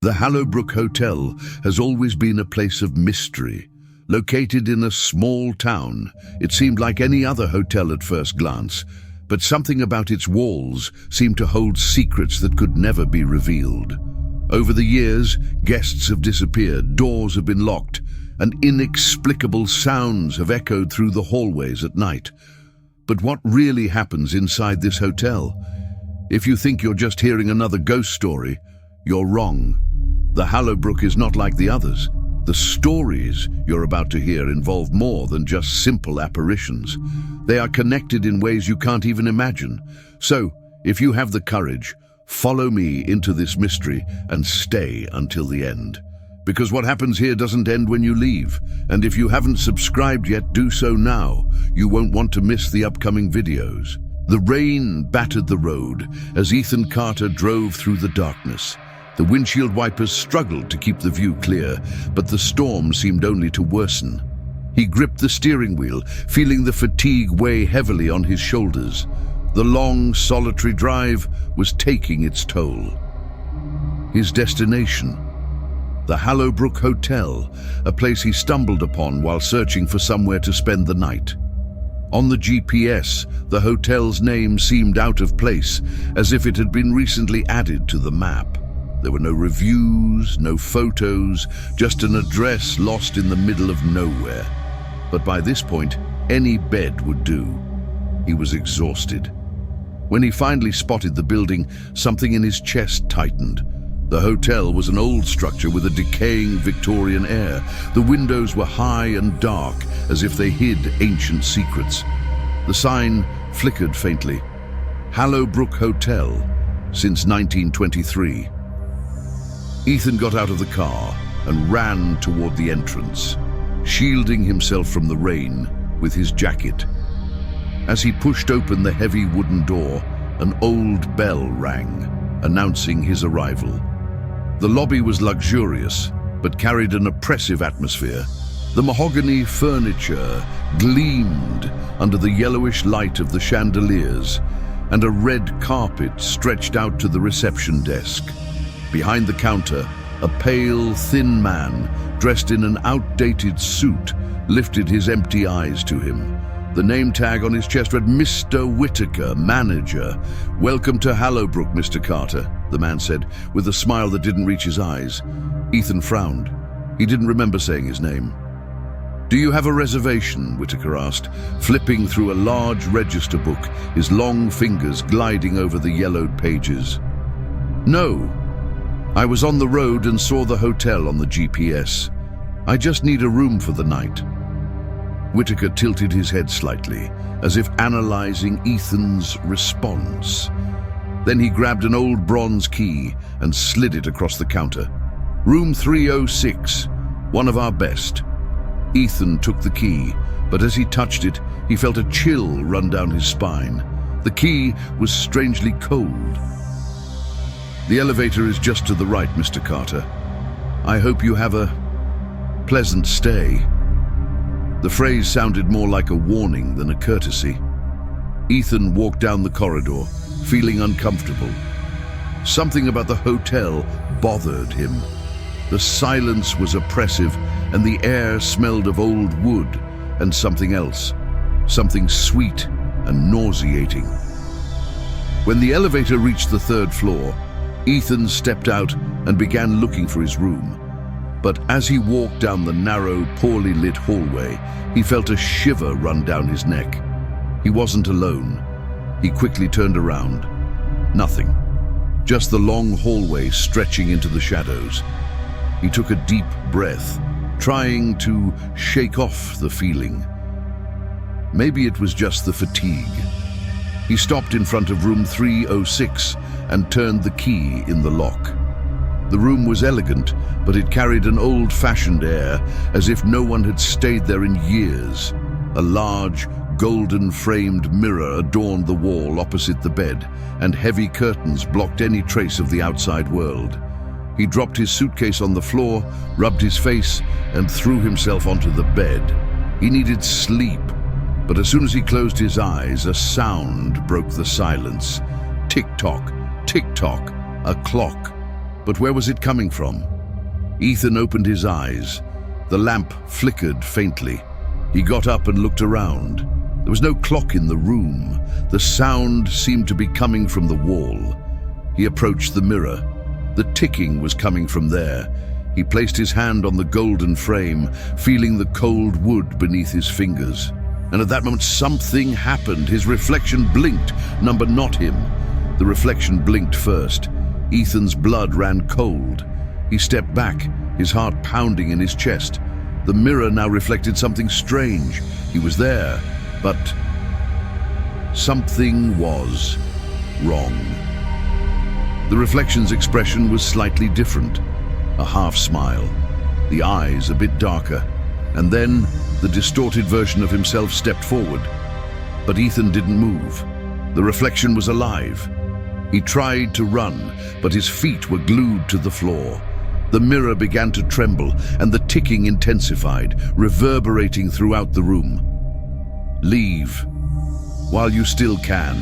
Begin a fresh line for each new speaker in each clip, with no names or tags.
The Hallowbrook Hotel has always been a place of mystery. Located in a small town, it seemed like any other hotel at first glance, but something about its walls seemed to hold secrets that could never be revealed. Over the years, guests have disappeared, doors have been locked, and inexplicable sounds have echoed through the hallways at night. But what really happens inside this hotel? If you think you're just hearing another ghost story, you're wrong. The Hallowbrook is not like the others. The stories you're about to hear involve more than just simple apparitions. They are connected in ways you can't even imagine. So, if you have the courage, follow me into this mystery and stay until the end. Because what happens here doesn't end when you leave. And if you haven't subscribed yet, do so now. You won't want to miss the upcoming videos. The rain battered the road as Ethan Carter drove through the darkness. The windshield wipers struggled to keep the view clear, but the storm seemed only to worsen. He gripped the steering wheel, feeling the fatigue weigh heavily on his shoulders. The long, solitary drive was taking its toll. His destination, the Hallowbrook Hotel, a place he stumbled upon while searching for somewhere to spend the night. On the GPS, the hotel's name seemed out of place, as if it had been recently added to the map. There were no reviews, no photos, just an address lost in the middle of nowhere. But by this point, any bed would do. He was exhausted. When he finally spotted the building, something in his chest tightened. The hotel was an old structure with a decaying Victorian air. The windows were high and dark, as if they hid ancient secrets. The sign flickered faintly. Hallowbrook Hotel, since 1923. Ethan got out of the car and ran toward the entrance, shielding himself from the rain with his jacket. As he pushed open the heavy wooden door, an old bell rang, announcing his arrival. The lobby was luxurious, but carried an oppressive atmosphere. The mahogany furniture gleamed under the yellowish light of the chandeliers, and a red carpet stretched out to the reception desk. Behind the counter, a pale, thin man, dressed in an outdated suit, lifted his empty eyes to him. The name tag on his chest read, "Mr. Whitaker, manager. Welcome to Hallowbrook, Mr. Carter," the man said, with a smile that didn't reach his eyes. Ethan frowned. He didn't remember saying his name. "Do you have a reservation?" Whitaker asked, flipping through a large register book, his long fingers gliding over the yellowed pages. "No. I was on the road and saw the hotel on the GPS. I just need a room for the night." Whitaker tilted his head slightly, as if analyzing Ethan's response. Then he grabbed an old bronze key and slid it across the counter. "Room 306, one of our best." Ethan took the key, but as he touched it, he felt a chill run down his spine. The key was strangely cold. "The elevator is just to the right, Mr. Carter. I hope you have a pleasant stay." The phrase sounded more like a warning than a courtesy. Ethan walked down the corridor, feeling uncomfortable. Something about the hotel bothered him. The silence was oppressive, and the air smelled of old wood and something else, something sweet and nauseating. When the elevator reached the third floor, Ethan stepped out and began looking for his room. But as he walked down the narrow, poorly lit hallway, he felt a shiver run down his neck. He wasn't alone. He quickly turned around. Nothing. Just the long hallway stretching into the shadows. He took a deep breath, trying to shake off the feeling. Maybe it was just the fatigue. He stopped in front of room 306 and turned the key in the lock. The room was elegant, but it carried an old-fashioned air, as if no one had stayed there in years. A large, golden-framed mirror adorned the wall opposite the bed, and heavy curtains blocked any trace of the outside world. He dropped his suitcase on the floor, rubbed his face, and threw himself onto the bed. He needed sleep, but as soon as he closed his eyes, a sound broke the silence. Tick-tock, tick-tock, a clock. But where was it coming from? Ethan opened his eyes. The lamp flickered faintly. He got up and looked around. There was no clock in the room. The sound seemed to be coming from the wall. He approached the mirror. The ticking was coming from there. He placed his hand on the golden frame, feeling the cold wood beneath his fingers. And at that moment, something happened. His reflection blinked, not him. The reflection blinked first. Ethan's blood ran cold. He stepped back, his heart pounding in his chest. The mirror now reflected something strange. He was there, but something was wrong. The reflection's expression was slightly different. A half smile, the eyes a bit darker, and then the distorted version of himself stepped forward. But Ethan didn't move. The reflection was alive. He tried to run, but his feet were glued to the floor. The mirror began to tremble, and the ticking intensified, reverberating throughout the room. "Leave, while you still can."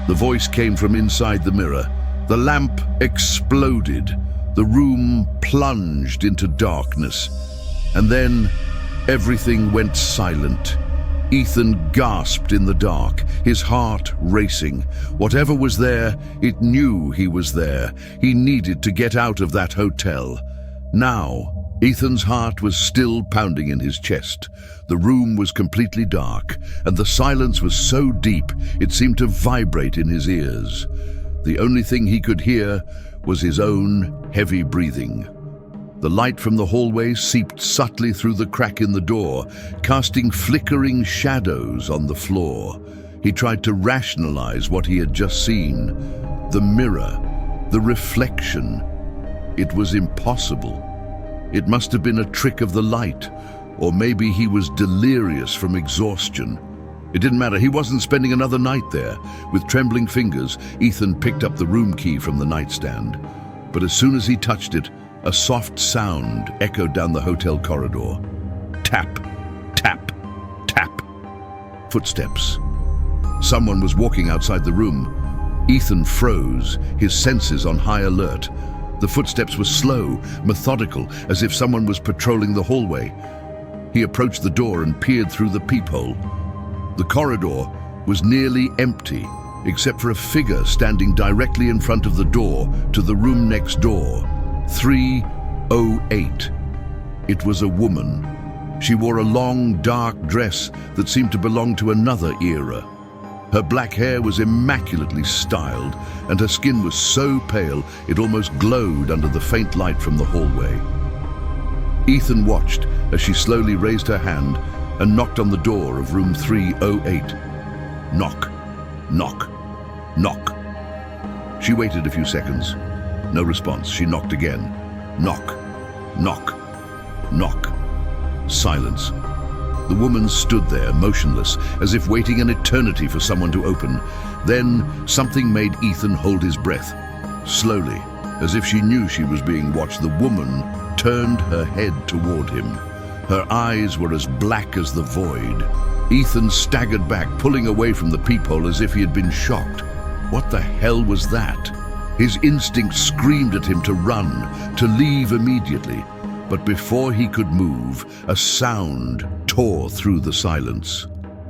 The voice came from inside the mirror. The lamp exploded. The room plunged into darkness. And then everything went silent. Ethan gasped in the dark, his heart racing. Whatever was there, it knew he was there. He needed to get out of that hotel. Now, Ethan's heart was still pounding in his chest. The room was completely dark, and the silence was so deep it seemed to vibrate in his ears. The only thing he could hear was his own heavy breathing. The light from the hallway seeped subtly through the crack in the door, casting flickering shadows on the floor. He tried to rationalize what he had just seen. The mirror, the reflection. It was impossible. It must have been a trick of the light, or maybe he was delirious from exhaustion. It didn't matter, he wasn't spending another night there. With trembling fingers, Ethan picked up the room key from the nightstand. But as soon as he touched it, a soft sound echoed down the hotel corridor. Tap, tap, tap. Footsteps. Someone was walking outside the room. Ethan froze, his senses on high alert. The footsteps were slow, methodical, as if someone was patrolling the hallway. He approached the door and peered through the peephole. The corridor was nearly empty, except for a figure standing directly in front of the door to the room next door. 308. It was a woman. She wore a long, dark dress that seemed to belong to another era. Her black hair was immaculately styled, and her skin was so pale it almost glowed under the faint light from the hallway. Ethan watched as she slowly raised her hand and knocked on the door of room 308. Knock, knock, knock. She waited a few seconds. No response. She knocked again. Knock, knock, knock. Silence. The woman stood there, motionless, as if waiting an eternity for someone to open. Then something made Ethan hold his breath. Slowly, as if she knew she was being watched, the woman turned her head toward him. Her eyes were as black as the void. Ethan staggered back, pulling away from the peephole as if he had been shocked. What the hell was that? His instinct screamed at him to run, to leave immediately. But before he could move, a sound tore through the silence.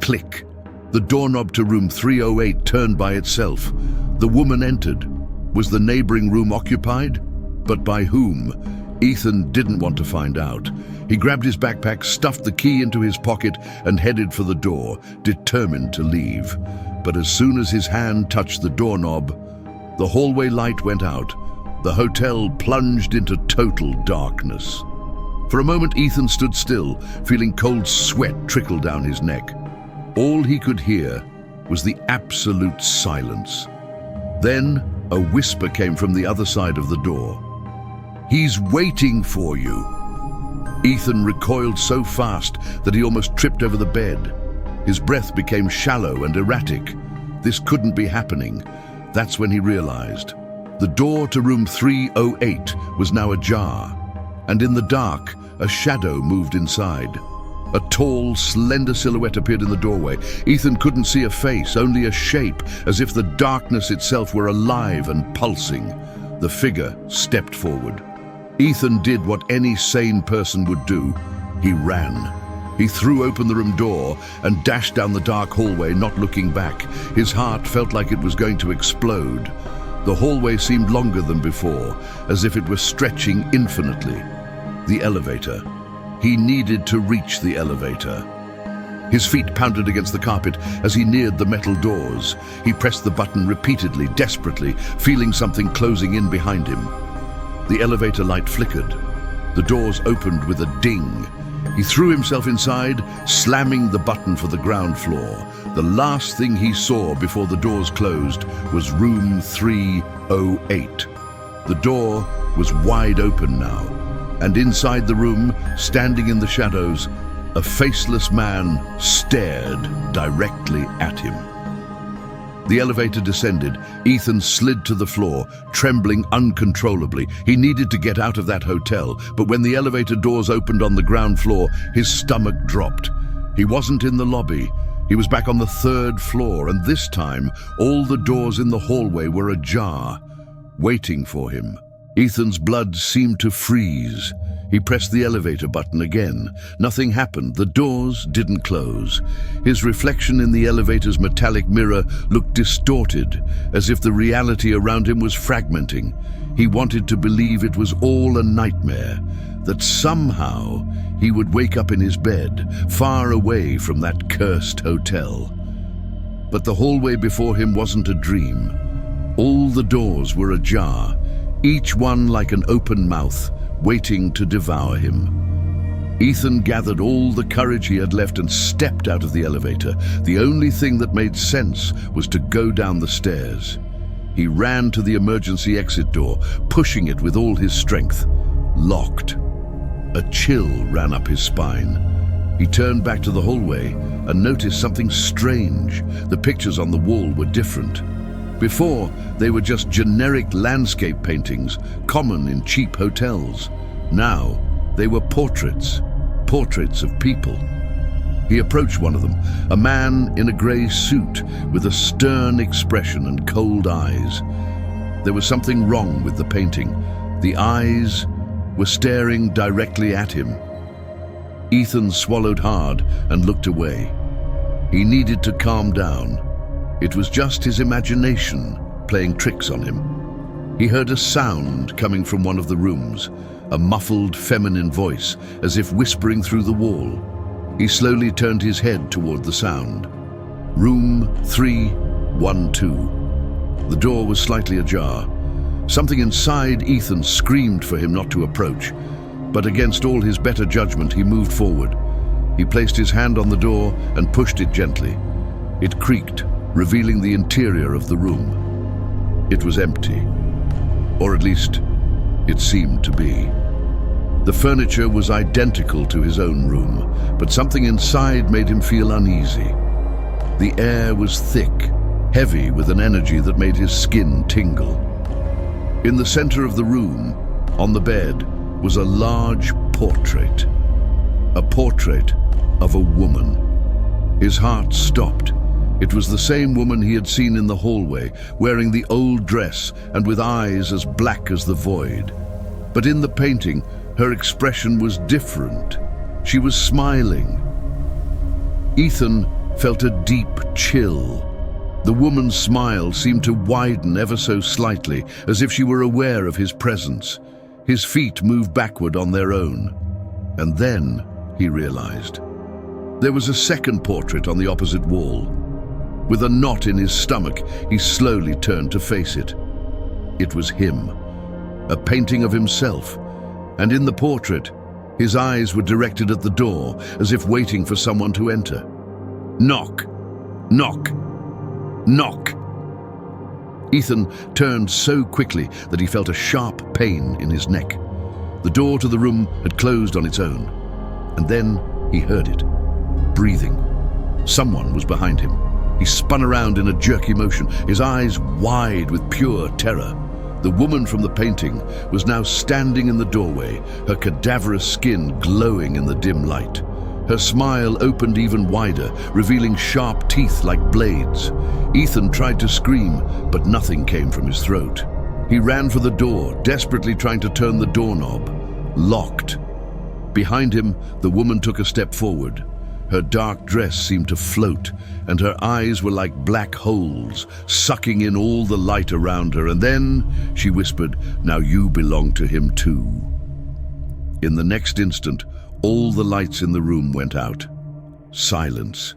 Click. The doorknob to room 308 turned by itself. The woman entered. Was the neighboring room occupied? But by whom? Ethan didn't want to find out. He grabbed his backpack, stuffed the key into his pocket, and headed for the door, determined to leave. But as soon as his hand touched the doorknob, the hallway light went out. The hotel plunged into total darkness. For a moment, Ethan stood still, feeling cold sweat trickle down his neck. All he could hear was the absolute silence. Then a whisper came from the other side of the door. "He's waiting for you." Ethan recoiled so fast that he almost tripped over the bed. His breath became shallow and erratic. This couldn't be happening. That's when he realized. The door to room 308 was now ajar, and in the dark, a shadow moved inside. A tall, slender silhouette appeared in the doorway. Ethan couldn't see a face, only a shape, as if the darkness itself were alive and pulsing. The figure stepped forward. Ethan did what any sane person would do. He ran. He threw open the room door and dashed down the dark hallway, not looking back. His heart felt like it was going to explode. The hallway seemed longer than before, as if it were stretching infinitely. The elevator. He needed to reach the elevator. His feet pounded against the carpet as he neared the metal doors. He pressed the button repeatedly, desperately, feeling something closing in behind him. The elevator light flickered. The doors opened with a ding. He threw himself inside, slamming the button for the ground floor. The last thing he saw before the doors closed was room 308. The door was wide open now, and inside the room, standing in the shadows, a faceless man stared directly at him. The elevator descended. Ethan slid to the floor, trembling uncontrollably. He needed to get out of that hotel, but when the elevator doors opened on the ground floor, his stomach dropped. He wasn't in the lobby. He was back on the 3rd floor, and this time, all the doors in the hallway were ajar, waiting for him. Ethan's blood seemed to freeze. He pressed the elevator button again. Nothing happened. The doors didn't close. His reflection in the elevator's metallic mirror looked distorted, as if the reality around him was fragmenting. He wanted to believe it was all a nightmare, that somehow he would wake up in his bed, far away from that cursed hotel. But the hallway before him wasn't a dream. All the doors were ajar, each one like an open mouth, waiting to devour him. Ethan gathered all the courage he had left and stepped out of the elevator. The only thing that made sense was to go down the stairs. He ran to the emergency exit door, pushing it with all his strength. Locked. A chill ran up his spine. He turned back to the hallway and noticed something strange. The pictures on the wall were different. Before, they were just generic landscape paintings, common in cheap hotels. Now, they were portraits of people. He approached one of them, a man in a grey suit with a stern expression and cold eyes. There was something wrong with the painting. The eyes were staring directly at him. Ethan swallowed hard and looked away. He needed to calm down. It was just his imagination playing tricks on him. He heard a sound coming from one of the rooms, a muffled feminine voice, as if whispering through the wall. He slowly turned his head toward the sound. Room 312. The door was slightly ajar. Something inside Ethan screamed for him not to approach, but against all his better judgment, he moved forward. He placed his hand on the door and pushed it gently. It creaked, revealing the interior of the room. It was empty, or at least it seemed to be. The furniture was identical to his own room, but something inside made him feel uneasy. The air was thick, heavy with an energy that made his skin tingle. In the center of the room, on the bed, was a large portrait. A portrait of a woman. His heart stopped. It was the same woman he had seen in the hallway, wearing the old dress and with eyes as black as the void. But in the painting, her expression was different. She was smiling. Ethan felt a deep chill. The woman's smile seemed to widen ever so slightly, as if she were aware of his presence. His feet moved backward on their own. And then, he realized, there was a second portrait on the opposite wall. With a knot in his stomach, he slowly turned to face it. It was him, a painting of himself, and in the portrait, his eyes were directed at the door, as if waiting for someone to enter. Knock! Knock! Knock! Ethan turned so quickly that he felt a sharp pain in his neck. The door to the room had closed on its own, and then he heard it, breathing. Someone was behind him. He spun around in a jerky motion, his eyes wide with pure terror. The woman from the painting was now standing in the doorway, her cadaverous skin glowing in the dim light. Her smile opened even wider, revealing sharp teeth like blades. Ethan tried to scream, but nothing came from his throat. He ran for the door, desperately trying to turn the doorknob. Locked. Behind him, the woman took a step forward. Her dark dress seemed to float, and her eyes were like black holes, sucking in all the light around her. And then she whispered, "Now you belong to him too." In the next instant, all the lights in the room went out. Silence.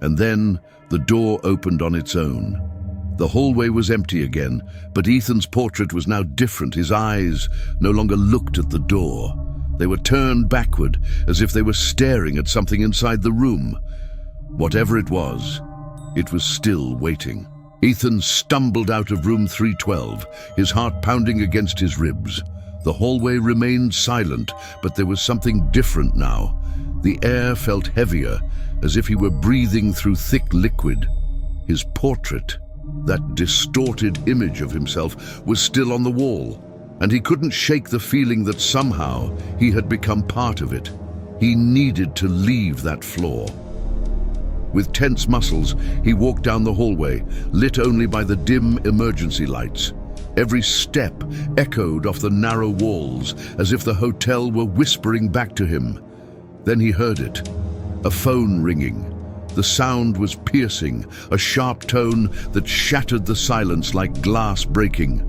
And then the door opened on its own. The hallway was empty again, but Ethan's portrait was now different. His eyes no longer looked at the door. They were turned backward, as if they were staring at something inside the room. Whatever it was still waiting. Ethan stumbled out of room 312, his heart pounding against his ribs. The hallway remained silent, but there was something different now. The air felt heavier, as if he were breathing through thick liquid. His portrait, that distorted image of himself, was still on the wall, and he couldn't shake the feeling that somehow he had become part of it. He needed to leave that floor. With tense muscles, he walked down the hallway, lit only by the dim emergency lights. Every step echoed off the narrow walls, as if the hotel were whispering back to him. Then he heard it, a phone ringing. The sound was piercing, a sharp tone that shattered the silence like glass breaking.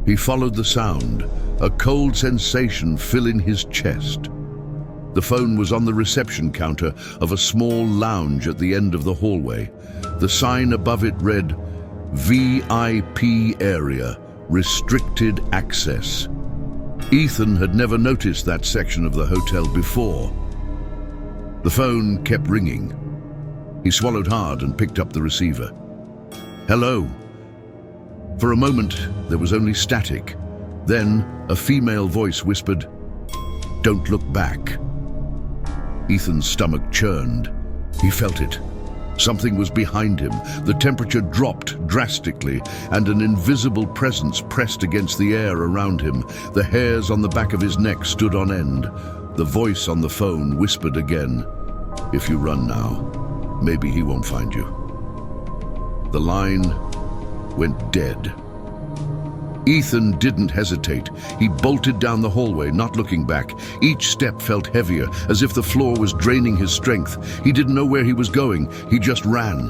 He followed the sound, a cold sensation filling his chest. The phone was on the reception counter of a small lounge at the end of the hallway. The sign above it read, "VIP area, restricted access." Ethan had never noticed that section of the hotel before. The phone kept ringing. He swallowed hard and picked up the receiver. "Hello." For a moment, there was only static. Then, a female voice whispered, "Don't look back." Ethan's stomach churned. He felt it. Something was behind him. The temperature dropped drastically, and an invisible presence pressed against the air around him. The hairs on the back of his neck stood on end. The voice on the phone whispered again, "If you run now, maybe he won't find you." The line went dead. Ethan didn't hesitate. He bolted down the hallway, not looking back. Each step felt heavier, as if the floor was draining his strength. He didn't know where he was going. He just ran.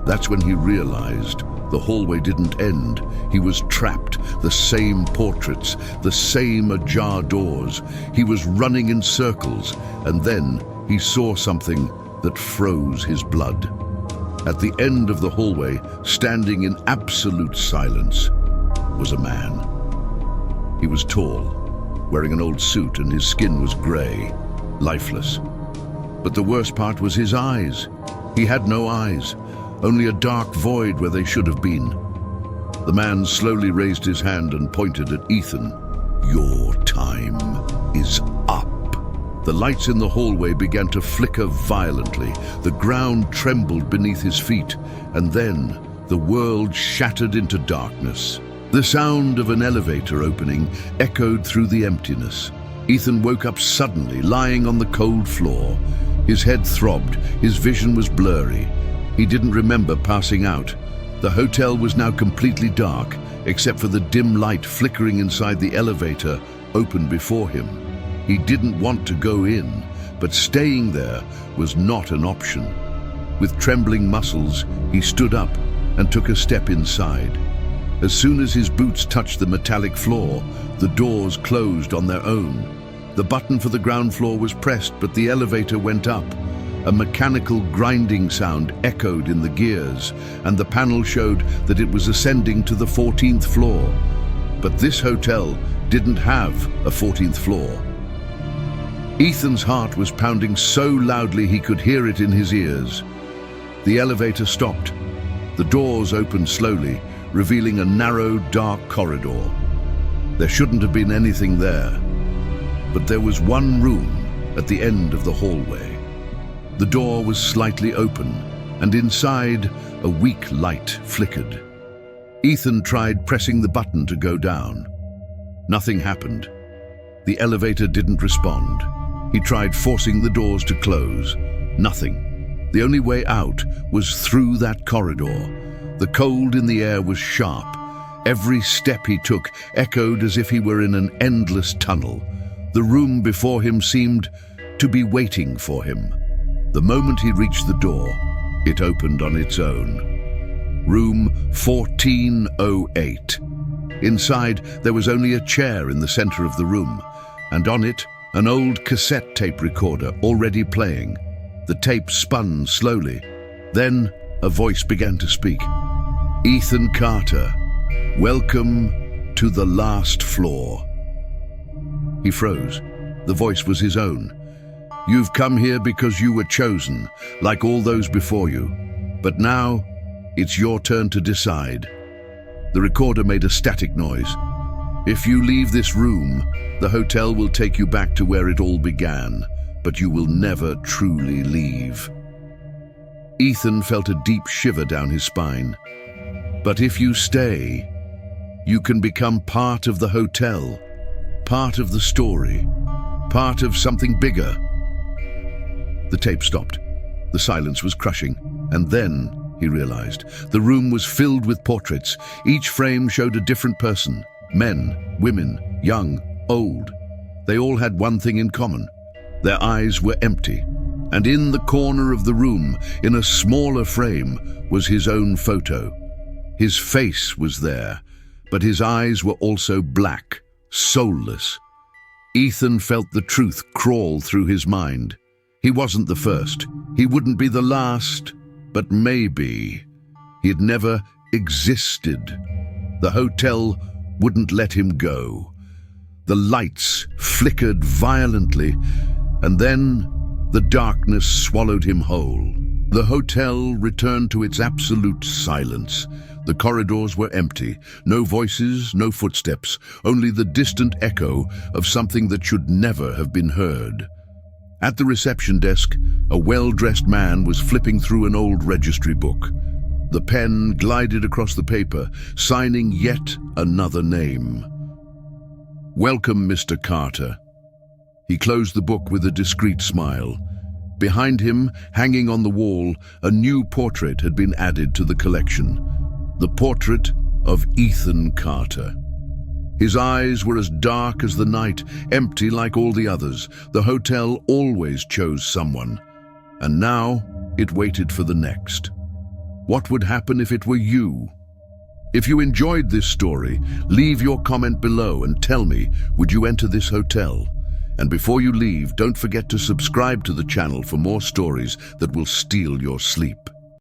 That's when he realized the hallway didn't end. He was trapped. The same portraits, the same ajar doors. He was running in circles, and then he saw something that froze his blood. At the end of the hallway, standing in absolute silence, was a man. He was tall, wearing an old suit, and his skin was gray, lifeless. But the worst part was his eyes. He had no eyes, only a dark void where they should have been. The man slowly raised his hand and pointed at Ethan. "Your time is up." The lights in the hallway began to flicker violently. The ground trembled beneath his feet, and then the world shattered into darkness. The sound of an elevator opening echoed through the emptiness. Ethan woke up suddenly, lying on the cold floor. His head throbbed, his vision was blurry. He didn't remember passing out. The hotel was now completely dark, except for the dim light flickering inside the elevator open before him. He didn't want to go in, but staying there was not an option. With trembling muscles, he stood up and took a step inside. As soon as his boots touched the metallic floor, the doors closed on their own. The button for the ground floor was pressed, but the elevator went up. A mechanical grinding sound echoed in the gears, and the panel showed that it was ascending to the 14th floor. But this hotel didn't have a 14th floor. Ethan's heart was pounding so loudly he could hear it in his ears. The elevator stopped. The doors opened slowly, revealing a narrow, dark corridor. There shouldn't have been anything there, but there was one room at the end of the hallway. The door was slightly open, and inside, a weak light flickered. Ethan tried pressing the button to go down. Nothing happened. The elevator didn't respond. He tried forcing the doors to close. Nothing. The only way out was through that corridor. The cold in the air was sharp. Every step he took echoed as if he were in an endless tunnel. The room before him seemed to be waiting for him. The moment he reached the door, it opened on its own. Room 1408. Inside, there was only a chair in the center of the room, and on it, an old cassette tape recorder already playing. The tape spun slowly. Then, a voice began to speak. "Ethan Carter, welcome to the last floor." He froze. The voice was his own. "You've come here because you were chosen, like all those before you. But now, it's your turn to decide." The recorder made a static noise. "If you leave this room, the hotel will take you back to where it all began, but you will never truly leave." Ethan felt a deep shiver down his spine. "But if you stay, you can become part of the hotel, part of the story, part of something bigger." The tape stopped. The silence was crushing, and then he realized the room was filled with portraits. Each frame showed a different person. Men, women, young, old. They all had one thing in common. Their eyes were empty. And in the corner of the room, in a smaller frame, was his own photo. His face was there, but his eyes were also black, soulless. Ethan felt the truth crawl through his mind. He wasn't the first. He wouldn't be the last. But maybe. He had never existed. The hotel wouldn't let him go. The lights flickered violently, and then the darkness swallowed him whole. The hotel returned to its absolute silence. The corridors were empty. No voices, no footsteps, only the distant echo of something that should never have been heard. At the reception desk, a well-dressed man was flipping through an old registry book. The pen glided across the paper, signing yet another name. "Welcome, Mr. Carter." He closed the book with a discreet smile. Behind him, hanging on the wall, a new portrait had been added to the collection. The portrait of Ethan Carter. His eyes were as dark as the night, empty like all the others. The hotel always chose someone, and now it waited for the next. What would happen if it were you? If you enjoyed this story, leave your comment below and tell me, would you enter this hotel? And before you leave, don't forget to subscribe to the channel for more stories that will steal your sleep.